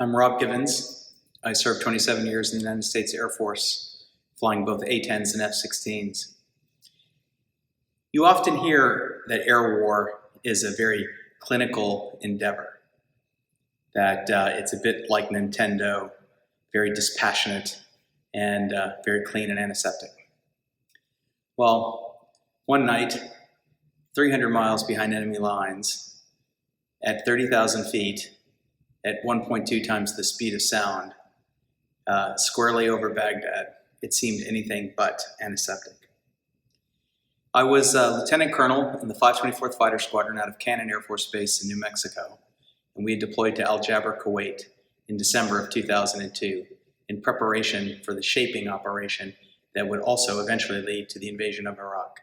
I'm Rob Givens. I served 27 years in the United States Air Force, flying both A-10s and F-16s. You often hear that air war is a very clinical endeavor, that it's a bit like Nintendo, very dispassionate and very clean and antiseptic. Well, one night, 300 miles behind enemy lines, at 30,000 feet, at 1.2 times the speed of sound, squarely over Baghdad, it seemed anything but antiseptic. I was a lieutenant colonel in the 524th Fighter Squadron out of Cannon Air Force Base in New Mexico, and we had deployed to Al Jaber, Kuwait in December of 2002 in preparation for the shaping operation that would also eventually lead to the invasion of Iraq.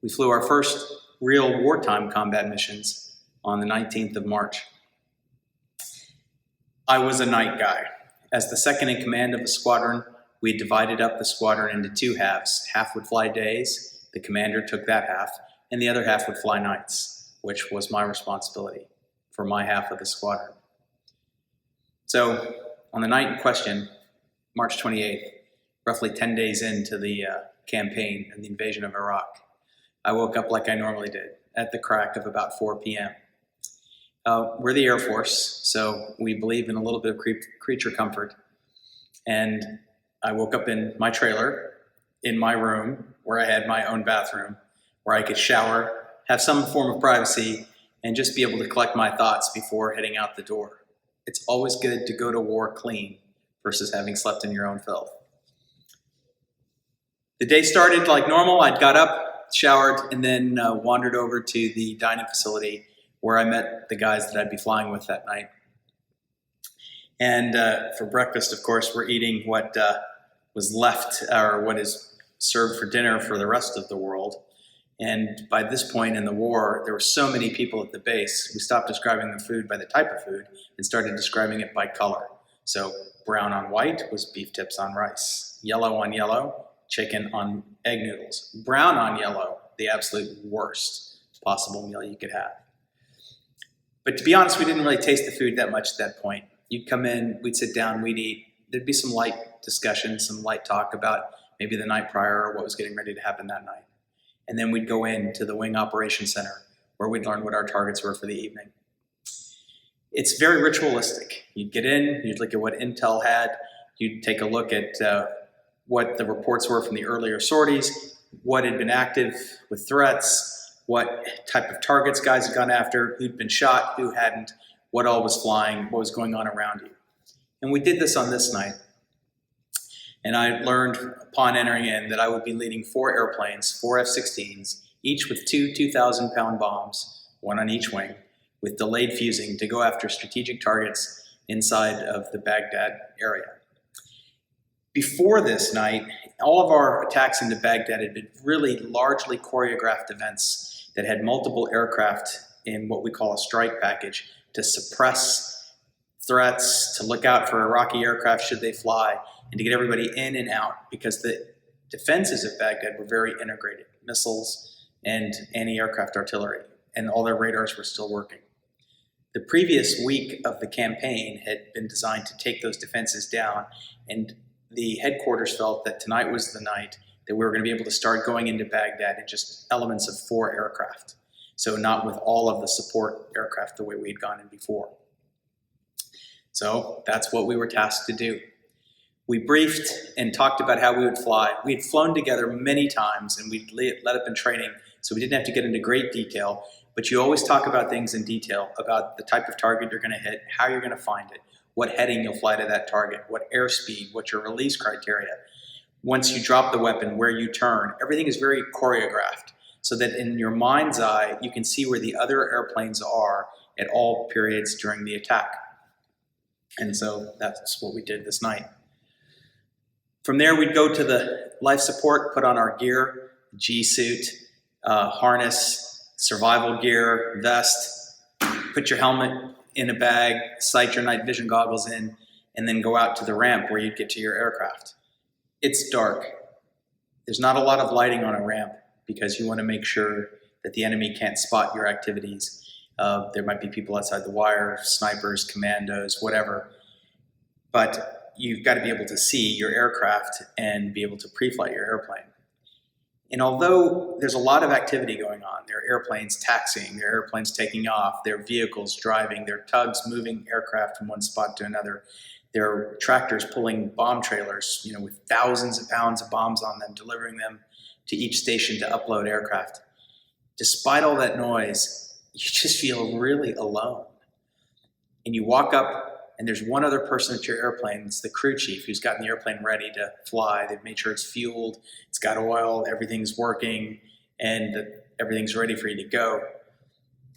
We flew our first real wartime combat missions on the 19th of March. I was a night guy. As the second in command of the squadron, we divided up the squadron into two halves. Half would fly days, the commander took that half, and the other half would fly nights, which was my responsibility for my half of the squadron. So on the night in question, March 28th, roughly 10 days into the campaign and the invasion of Iraq, I woke up like I normally did at the crack of about 4 p.m. We're the Air Force, so we believe in a little bit of creature comfort. And I woke up in my trailer, in my room, where I had my own bathroom, where I could shower, have some form of privacy, and just be able to collect my thoughts before heading out the door. It's always good to go to war clean versus having slept in your own filth. The day started like normal. I'd got up, showered, and then wandered over to the dining facility where I met the guys that I'd be flying with that night. And for breakfast, of course, we're eating what was left, or what is served for dinner for the rest of the world. And by this point in the war, there were so many people at the base, we stopped describing the food by the type of food and started describing it by color. So brown on white was beef tips on rice. Yellow on yellow, chicken on egg noodles. Brown on yellow, the absolute worst possible meal you could have. But to be honest, we didn't really taste the food that much at that point. You'd come in, we'd sit down, we'd eat. There'd be some light discussion, some light talk about maybe the night prior or what was getting ready to happen that night. And then we'd go into the Wing Operations Center where we'd learn what our targets were for the evening. It's very ritualistic. You'd get in, you'd look at what intel had, you'd take a look at what the reports were from the earlier sorties, what had been active with threats, what type of targets guys had gone after, who'd been shot, who hadn't, what all was flying, what was going on around you. And we did this on this night. And I learned upon entering in that I would be leading 4 airplanes, 4 F-16s, each with 2 2,000-pound bombs, one on each wing, with delayed fusing to go after strategic targets inside of the Baghdad area. Before this night, all of our attacks into Baghdad had been really largely choreographed events that had multiple aircraft in what we call a strike package to suppress threats, to look out for Iraqi aircraft should they fly, and to get everybody in and out, because the defenses of Baghdad were very integrated, missiles and anti-aircraft artillery, and all their radars were still working. The previous week of the campaign had been designed to take those defenses down, and the headquarters felt that tonight was the night that we were going to be able to start going into Baghdad in just elements of 4 aircraft. So not with all of the support aircraft the way we had gone in before. So that's what we were tasked to do. We briefed and talked about how we would fly. We had flown together many times and we'd let up in training, so we didn't have to get into great detail, but you always talk about things in detail, about the type of target you're going to hit, how you're going to find it, what heading you'll fly to that target, what airspeed, what your release criteria. Once you drop the weapon, where you turn, everything is very choreographed so that in your mind's eye, you can see where the other airplanes are at all periods during the attack. And so that's what we did this night. From there, we'd go to the life support, put on our gear, G-suit, harness, survival gear, vest, put your helmet in a bag, sight your night vision goggles in, and then go out to the ramp where you'd get to your aircraft. It's dark. There's not a lot of lighting on a ramp because you want to make sure that the enemy can't spot your activities. There might be people outside the wire, snipers, commandos, whatever. But you've got to be able to see your aircraft and be able to pre-flight your airplane. And although there's a lot of activity going on, there are airplanes taxiing, there are airplanes taking off, there are vehicles driving, there are tugs moving aircraft from one spot to another, there are tractors pulling bomb trailers, with thousands of pounds of bombs on them, delivering them to each station to upload aircraft. Despite all that noise, you just feel really alone. And you walk up, and there's one other person at your airplane. It's the crew chief who's gotten the airplane ready to fly. They've made sure it's fueled, it's got oil, everything's working, and everything's ready for you to go.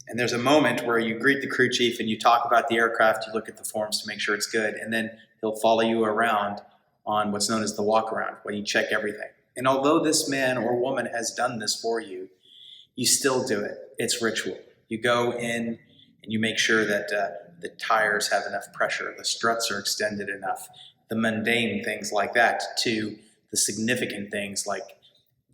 And there's a moment where you greet the crew chief and you talk about the aircraft, you look at the forms to make sure it's good, and then he'll follow you around on what's known as the walk around, where you check everything. And although this man or woman has done this for you, you still do it. It's ritual. You go in and you make sure that the tires have enough pressure, the struts are extended enough, the mundane things like that, to the significant things like,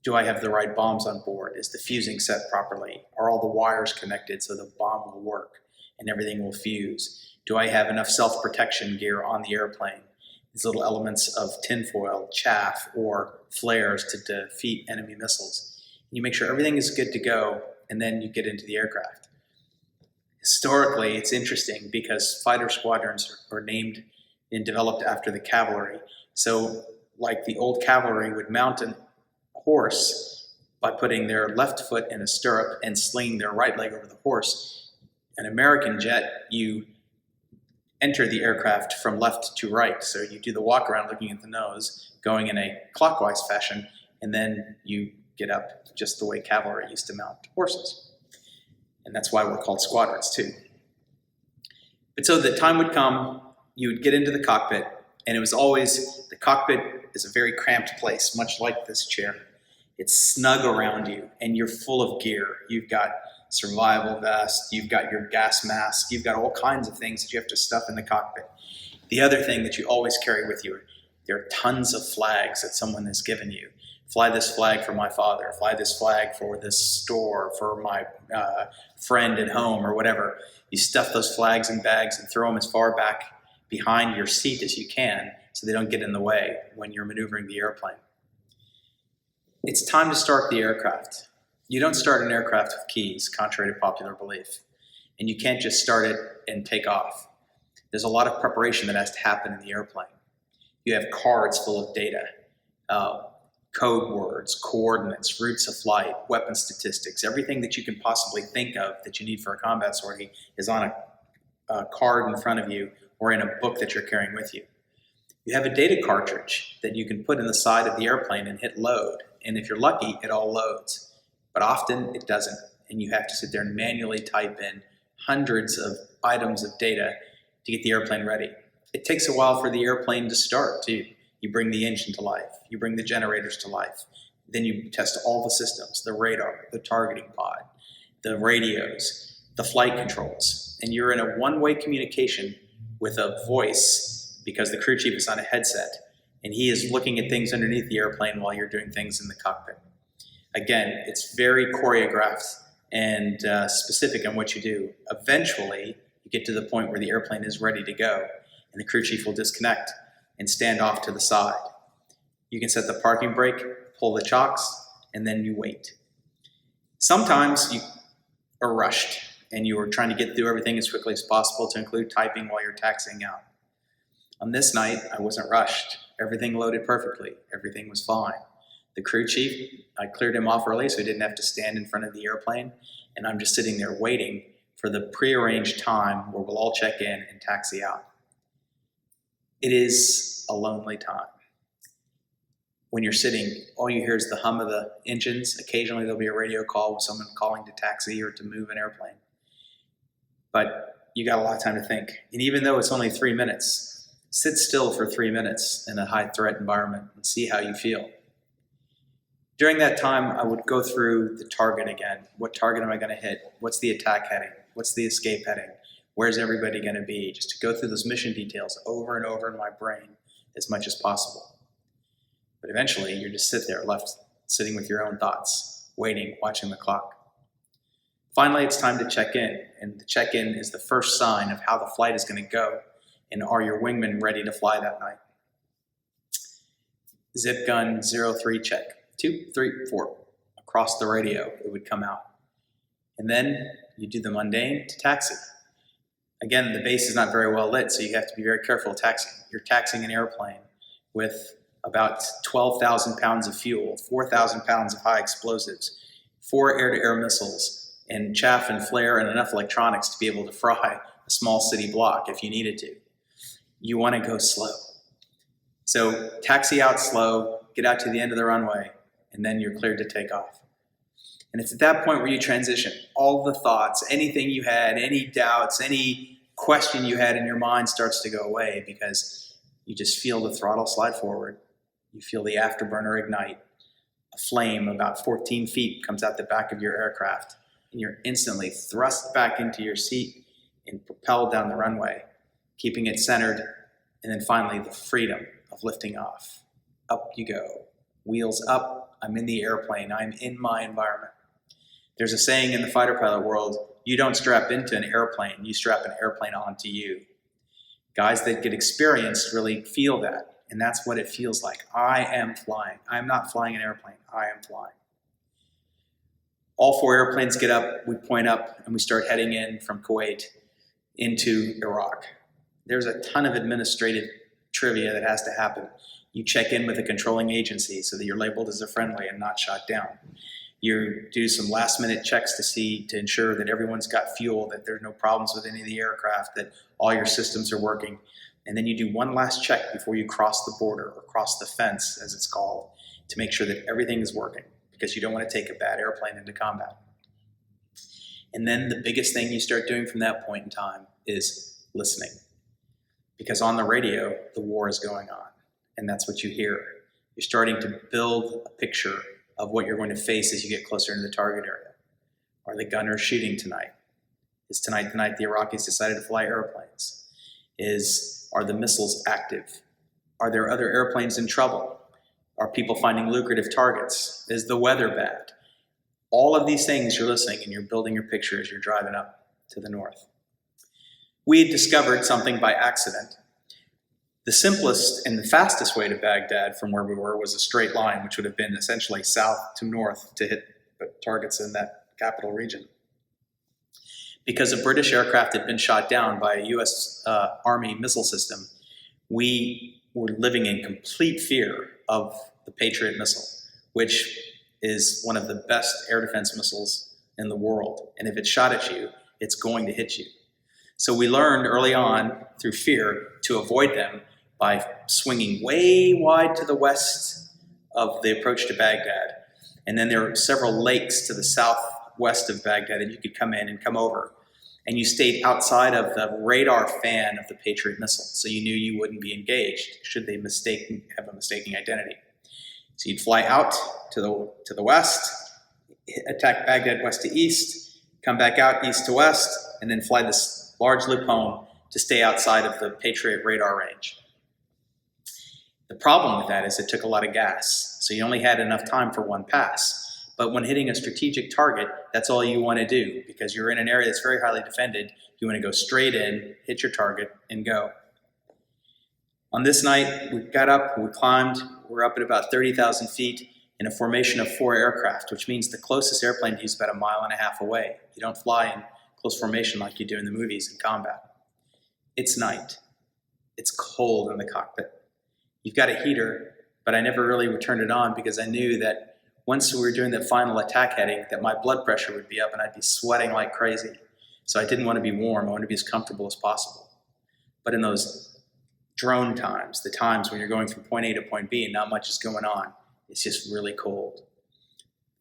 do I have the right bombs on board? Is the fusing set properly? Are all the wires connected so the bomb will work and everything will fuse? Do I have enough self-protection gear on the airplane? These little elements of tinfoil, chaff, or flares to defeat enemy missiles. You make sure everything is good to go, and then you get into the aircraft. Historically, it's interesting because fighter squadrons are named and developed after the cavalry. So like the old cavalry would mount a horse by putting their left foot in a stirrup and slinging their right leg over the horse. An American jet, you enter the aircraft from left to right. So you do the walk around looking at the nose, going in a clockwise fashion, and then you get up just the way cavalry used to mount horses. And that's why we're called squadrons too. But so the time would come, you would get into the cockpit, and it was always, the cockpit is a very cramped place, much like this chair. It's snug around you, and you're full of gear. You've got survival vest, you've got your gas mask, you've got all kinds of things that you have to stuff in the cockpit. The other thing that you always carry with you, there are tons of flags that someone has given you. Fly this flag for my father, fly this flag for this store, for my friend at home, or whatever. You stuff those flags in bags and throw them as far back behind your seat as you can so they don't get in the way when you're maneuvering the airplane. It's time to start the aircraft. You don't start an aircraft with keys, contrary to popular belief. And you can't just start it and take off. There's a lot of preparation that has to happen in the airplane. You have cards full of data. Code words, coordinates, routes of flight, weapon statistics, everything that you can possibly think of that you need for a combat sortie is on a card in front of you or in a book that you're carrying with you. You have a data cartridge that you can put in the side of the airplane and hit load. And if you're lucky, it all loads. But often it doesn't. And you have to sit there and manually type in hundreds of items of data to get the airplane ready. It takes a while for the airplane to start too. You bring the engine to life. You bring the generators to life. Then you test all the systems, the radar, the targeting pod, the radios, the flight controls. And you're in a one-way communication with a voice because the crew chief is on a headset. And he is looking at things underneath the airplane while you're doing things in the cockpit. Again, it's very choreographed and specific on what you do. Eventually, you get to the point where the airplane is ready to go, and the crew chief will disconnect and stand off to the side. You can set the parking brake, pull the chocks, and then you wait. Sometimes you are rushed and you are trying to get through everything as quickly as possible, to include typing while you're taxiing out. On this night, I wasn't rushed. Everything loaded perfectly. Everything was fine. The crew chief, I cleared him off early so he didn't have to stand in front of the airplane, and I'm just sitting there waiting for the prearranged time where we'll all check in and taxi out. It is a lonely time. When you're sitting, all you hear is the hum of the engines. Occasionally there'll be a radio call with someone calling to taxi or to move an airplane. But you got a lot of time to think. And even though it's only 3 minutes, sit still for 3 minutes in a high threat environment and see how you feel. During that time, I would go through the target again. What target am I going to hit? What's the attack heading? What's the escape heading? Where's everybody going to be? Just to go through those mission details over and over in my brain as much as possible. But eventually, you just sit there left sitting with your own thoughts, waiting, watching the clock. Finally, it's time to check in, and the check-in is the first sign of how the flight is going to go, and are your wingmen ready to fly that night? Zip gun 03 check, 2, 3, 4. Across the radio, it would come out. And then you do the mundane to taxi. Again, the base is not very well lit, so you have to be very careful taxiing. You're taxiing an airplane with about 12,000 pounds of fuel, 4,000 pounds of high explosives, 4 air-to-air missiles, and chaff and flare and enough electronics to be able to fry a small city block if you needed to. You want to go slow. So taxi out slow, get out to the end of the runway, and then you're cleared to take off. And it's at that point where you transition. All the thoughts, anything you had, any doubts, any question you had in your mind starts to go away because you just feel the throttle slide forward. You feel the afterburner ignite. A flame about 14 feet comes out the back of your aircraft, and you're instantly thrust back into your seat and propelled down the runway, keeping it centered, and then finally the freedom of lifting off. Up you go. Wheels up. I'm in the airplane. I'm in my environment. There's a saying in the fighter pilot world, you don't strap into an airplane, you strap an airplane onto you. Guys that get experienced really feel that, and that's what it feels like. I am flying. I'm not flying an airplane. I am flying. All 4 airplanes get up, we point up, and we start heading in from Kuwait into Iraq. There's a ton of administrative trivia that has to happen. You check in with a controlling agency so that you're labeled as a friendly and not shot down. You do some last-minute checks to ensure that everyone's got fuel, that there's no problems with any of the aircraft, that all your systems are working. And then you do one last check before you cross the border or cross the fence, as it's called, to make sure that everything is working, because you don't want to take a bad airplane into combat. And then the biggest thing you start doing from that point in time is listening. Because on the radio, the war is going on, and that's what you hear. You're starting to build a picture of what you're going to face as you get closer into the target area. Are the gunners shooting tonight? Is tonight the night the Iraqis decided to fly airplanes? Are the missiles active? Are there other airplanes in trouble? Are people finding lucrative targets? Is the weather bad? All of these things you're listening and you're building your picture as you're driving up to the north. We had discovered something by accident. The simplest and the fastest way to Baghdad from where we were was a straight line, which would have been essentially south to north to hit targets in that capital region. Because a British aircraft had been shot down by a U.S. Army missile system, we were living in complete fear of the Patriot missile, which is one of the best air defense missiles in the world. And if it's shot at you, it's going to hit you. So we learned early on through fear to avoid them by swinging way wide to the west of the approach to Baghdad. And then there are several lakes to the southwest of Baghdad that you could come in and come over. And you stayed outside of the radar fan of the Patriot missile, so you knew you wouldn't be engaged should they have a mistaken identity. So you'd fly out to the west, attack Baghdad west to east, come back out east to west, and then fly this large loop home to stay outside of the Patriot radar range. The problem with that is it took a lot of gas, so you only had enough time for one pass. But when hitting a strategic target, that's all you want to do, because you're in an area that's very highly defended. You want to go straight in, hit your target, and go. On this night, we got up, we climbed, we're up at about 30,000 feet in a formation of 4 aircraft, which means the closest airplane to you is about 1.5 miles away. You don't fly in close formation like you do in the movies in combat. It's night. It's cold in the cockpit. You've got a heater, but I never really turned it on because I knew that once we were doing the final attack heading, that my blood pressure would be up and I'd be sweating like crazy. So I didn't want to be warm. I wanted to be as comfortable as possible. But in those drone times, the times when you're going from point A to point B and not much is going on, it's just really cold.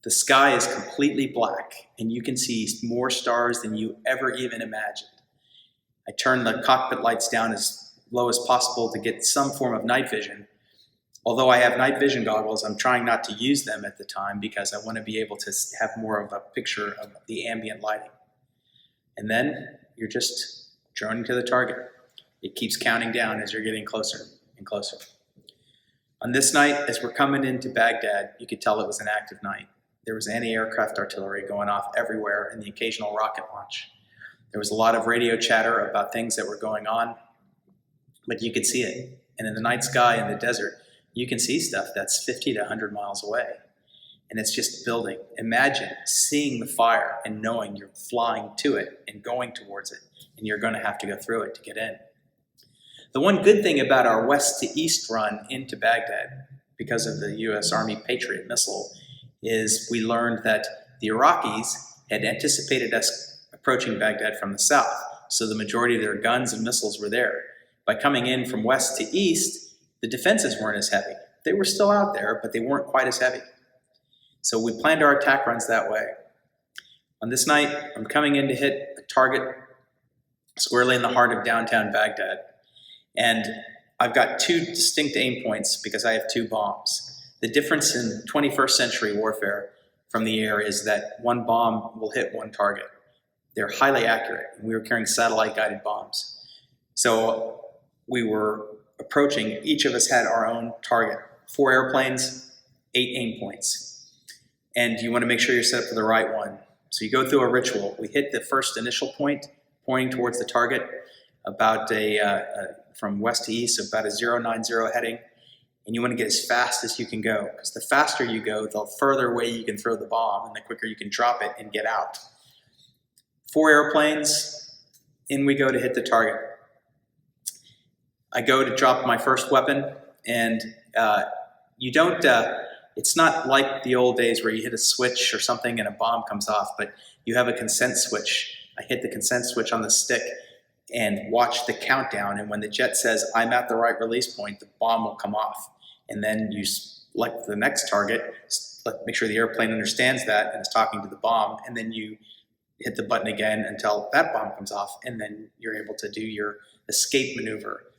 The sky is completely black, and you can see more stars than you ever even imagined. I turned the cockpit lights down as low as possible to get some form of night vision. Although I have night vision goggles, I'm trying not to use them at the time because I want to be able to have more of a picture of the ambient lighting. And then you're just droning to the target. It keeps counting down as you're getting closer and closer. On this night, as we're coming into Baghdad, you could tell it was an active night. There was anti-aircraft artillery going off everywhere and the occasional rocket launch. There was a lot of radio chatter about things that were going on, but you could see it. And in the night sky in the desert, you can see stuff that's 50 to 100 miles away. And it's just building. Imagine seeing the fire and knowing you're flying to it and going towards it, and you're going to have to go through it to get in. The one good thing about our west to east run into Baghdad, because of the US Army Patriot missile, is we learned that the Iraqis had anticipated us approaching Baghdad from the south, so the majority of their guns and missiles were there. By coming in from west to east, the defenses weren't as heavy. They were still out there, but they weren't quite as heavy. So we planned our attack runs that way. On this night, I'm coming in to hit a target squarely in the heart of downtown Baghdad. And I've got two distinct aim points because I have two bombs. The difference in 21st century warfare from the air is that one bomb will hit one target. They're highly accurate. We were carrying satellite-guided bombs. So we were approaching, each of us had our own target. 4 airplanes, 8 aim points. And you want to make sure you're set up for the right one. So you go through a ritual. We hit the first initial point, pointing towards the target, about from west to east, about a 090 heading. And you want to get as fast as you can go, because the faster you go, the further away you can throw the bomb, and the quicker you can drop it and get out. 4 airplanes, in we go to hit the target. I go to drop my first weapon, and you don't, it's not like the old days where you hit a switch or something and a bomb comes off, but you have a consent switch. I hit the consent switch on the stick and watch the countdown, and when the jet says, I'm at the right release point, the bomb will come off. And then you select the next target, make sure the airplane understands that and is talking to the bomb, and then you hit the button again until that bomb comes off, and then you're able to do your escape maneuver.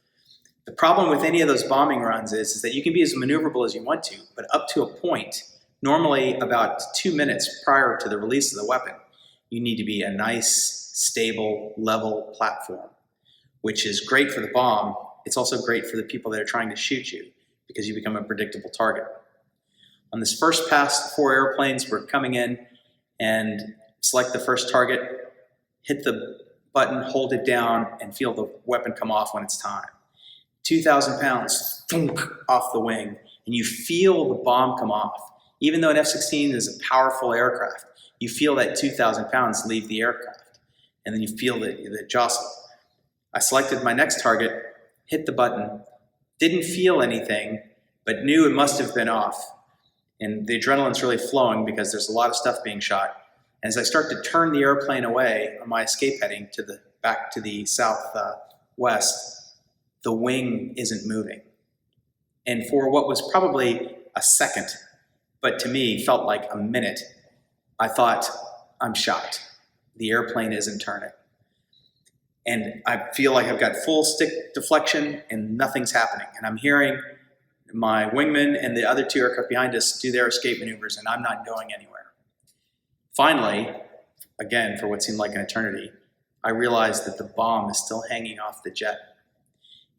The problem with any of those bombing runs is that you can be as maneuverable as you want to, but up to a point, normally about 2 minutes prior to the release of the weapon, you need to be a nice, stable, level platform, which is great for the bomb. It's also great for the people that are trying to shoot you because you become a predictable target. On this first pass, 4 airplanes were coming in and select the first target, hit the button, hold it down, and feel the weapon come off when it's time. 2,000 pounds, thunk, off the wing, and you feel the bomb come off. Even though an F-16 is a powerful aircraft, you feel that 2,000 pounds leave the aircraft, and then you feel the jostle. I selected my next target, hit the button, didn't feel anything, but knew it must have been off. And the adrenaline's really flowing because there's a lot of stuff being shot. And as I start to turn the airplane away on my escape heading to back to the southwest, the wing isn't moving. And for what was probably a second, but to me felt like a minute, I thought, I'm shot. The airplane isn't turning. And I feel like I've got full stick deflection and nothing's happening. And I'm hearing my wingman and the other 2 aircraft behind us do their escape maneuvers, and I'm not going anywhere. Finally, again, for what seemed like an eternity, I realized that the bomb is still hanging off the jet.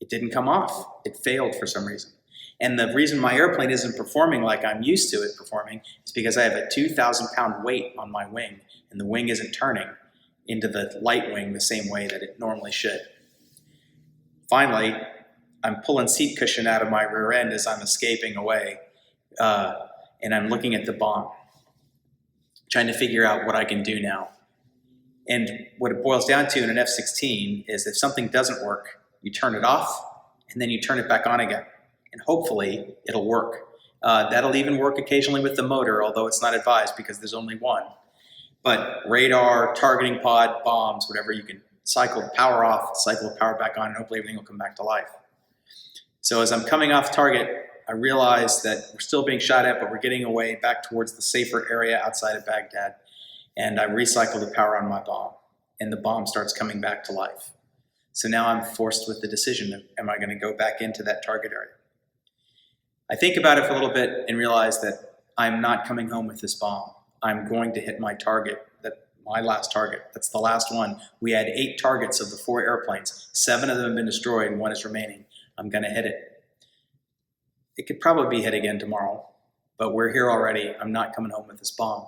It didn't come off. It failed for some reason. And the reason my airplane isn't performing like I'm used to it performing is because I have a 2,000-pound weight on my wing, and the wing isn't turning into the light wing the same way that it normally should. Finally, I'm pulling seat cushion out of my rear end as I'm escaping away, and I'm looking at the bomb, trying to figure out what I can do now. And what it boils down to in an F-16 is if something doesn't work, you turn it off, and then you turn it back on again. And hopefully, it'll work. That'll even work occasionally with the motor, although it's not advised because there's only one. But radar, targeting pod, bombs, whatever, you can cycle the power off, cycle the power back on, and hopefully everything will come back to life. So as I'm coming off target, I realize that we're still being shot at, but we're getting away back towards the safer area outside of Baghdad. And I recycle the power on my bomb, and the bomb starts coming back to life. So now I'm forced with the decision of, am I going to go back into that target area? I think about it for a little bit and realize that I'm not coming home with this bomb. I'm going to hit my target, my last target. That's the last one. We had 8 targets of the 4 airplanes. 7 of them have been destroyed and 1 is remaining. I'm going to hit it. It could probably be hit again tomorrow, but we're here already. I'm not coming home with this bomb.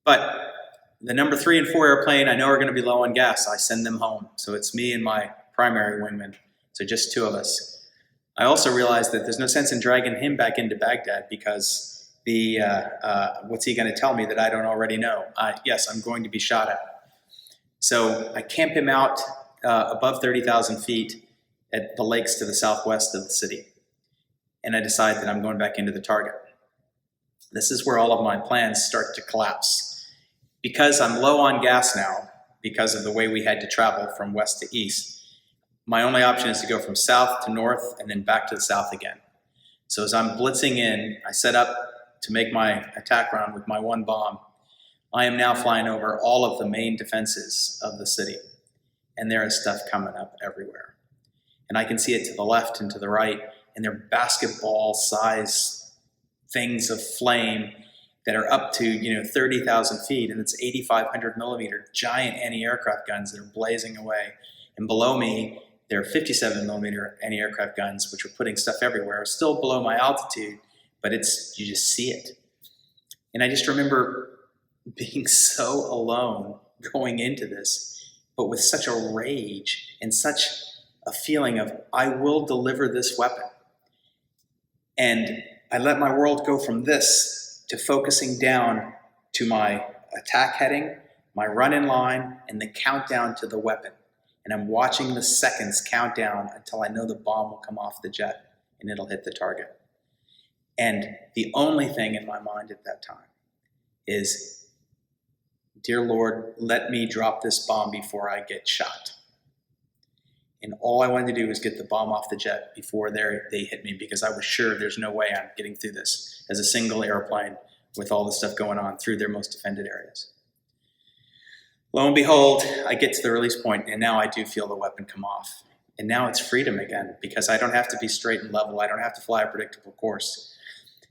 But the number 3 and 4 airplane, I know are going to be low on gas. I send them home. So it's me and my primary wingman. So just 2 of us. I also realized that there's no sense in dragging him back into Baghdad because what's he going to tell me that I don't already know? Yes, I'm going to be shot at. So I camp him out above 30,000 feet at the lakes to the southwest of the city. And I decide that I'm going back into the target. This is where all of my plans start to collapse. Because I'm low on gas now, because of the way we had to travel from west to east, my only option is to go from south to north and then back to the south again. So as I'm blitzing in, I set up to make my attack round with my 1 bomb. I am now flying over all of the main defenses of the city. And there is stuff coming up everywhere. And I can see it to the left and to the right, and they're basketball-sized things of flame that are up to 30,000 feet, and it's 8,500 millimeter giant anti-aircraft guns that are blazing away. And below me, there are 57 millimeter anti-aircraft guns, which are putting stuff everywhere. Still below my altitude, but you just see it. And I just remember being so alone going into this, but with such a rage and such a feeling of, I will deliver this weapon. And I let my world go from this to focusing down to my attack heading, my run in line, and the countdown to the weapon. And I'm watching the seconds count down until I know the bomb will come off the jet and it'll hit the target. And the only thing in my mind at that time is, dear Lord, let me drop this bomb before I get shot. And all I wanted to do was get the bomb off the jet before they hit me, because I was sure there's no way I'm getting through this as a single airplane with all the stuff going on through their most defended areas. Lo and behold, I get to the release point, and now I do feel the weapon come off. And now it's freedom again, because I don't have to be straight and level. I don't have to fly a predictable course.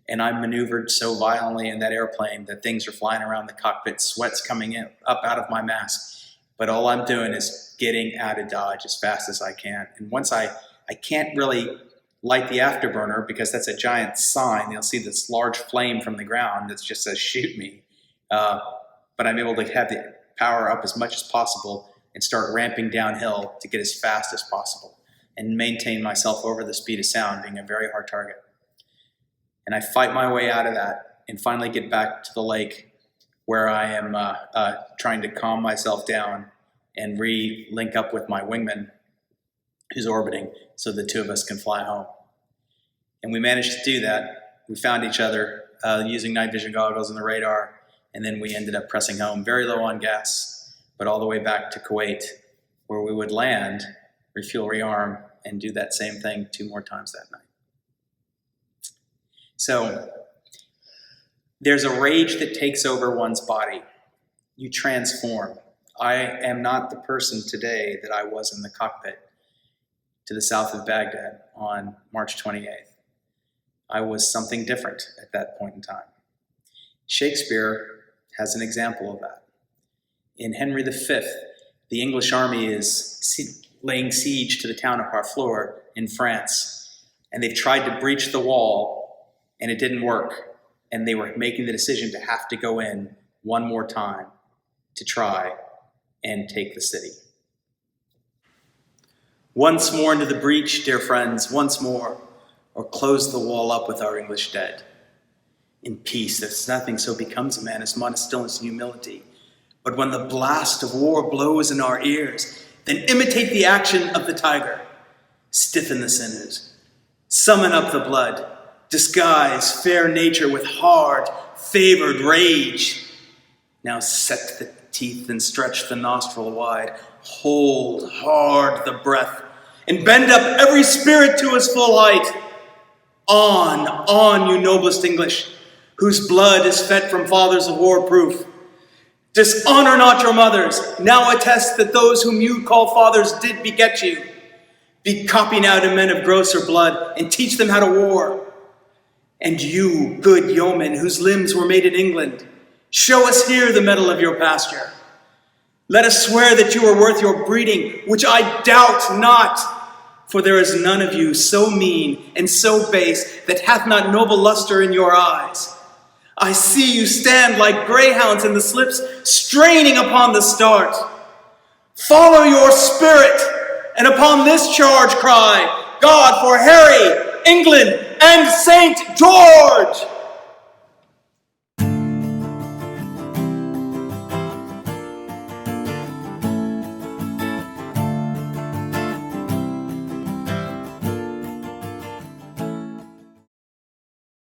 And I'm maneuvered so violently in that airplane that things are flying around the cockpit, sweat's coming up out of my mask. But all I'm doing is getting out of Dodge as fast as I can. And once I can't really light the afterburner, because that's a giant sign. You'll see this large flame from the ground that just says, shoot me. But I'm able to have the power up as much as possible and start ramping downhill to get as fast as possible and maintain myself over the speed of sound, being a very hard target. And I fight my way out of that and finally get back to the lake, where I am trying to calm myself down and re-link up with my wingman who's orbiting so the 2 of us can fly home. And we managed to do that. We found each other using night vision goggles and the radar, and then we ended up pressing home, very low on gas, but all the way back to Kuwait, where we would land, refuel, rearm, and do that same thing 2 more times that night. So there's a rage that takes over one's body. You transform. I am not the person today that I was in the cockpit to the south of Baghdad on March 28th. I was something different at that point in time. Shakespeare has an example of that. In Henry V, the English army is laying siege to the town of Harfleur in France, and they've tried to breach the wall, and it didn't work. And they were making the decision to have to go in one more time to try and take the city. Once more into the breach, dear friends, once more, or close the wall up with our English dead. In peace, there's nothing so becomes a man as modest stillness and humility. But when the blast of war blows in our ears, then imitate the action of the tiger. Stiffen the sinews, summon up the blood, disguise fair nature with hard, favored rage. Now set the teeth and stretch the nostril wide. Hold hard the breath and bend up every spirit to its full height. On, you noblest English, whose blood is fed from fathers of war proof. Dishonor not your mothers. Now attest that those whom you call fathers did beget you. Be copy now to men of grosser blood and teach them how to war. And you, good yeomen, whose limbs were made in England, show us here the mettle of your pasture. Let us swear that you are worth your breeding, which I doubt not. For there is none of you so mean and so base that hath not noble luster in your eyes. I see you stand like greyhounds in the slips, straining upon the start. Follow your spirit, and upon this charge cry, God for Harry, England, and St. George!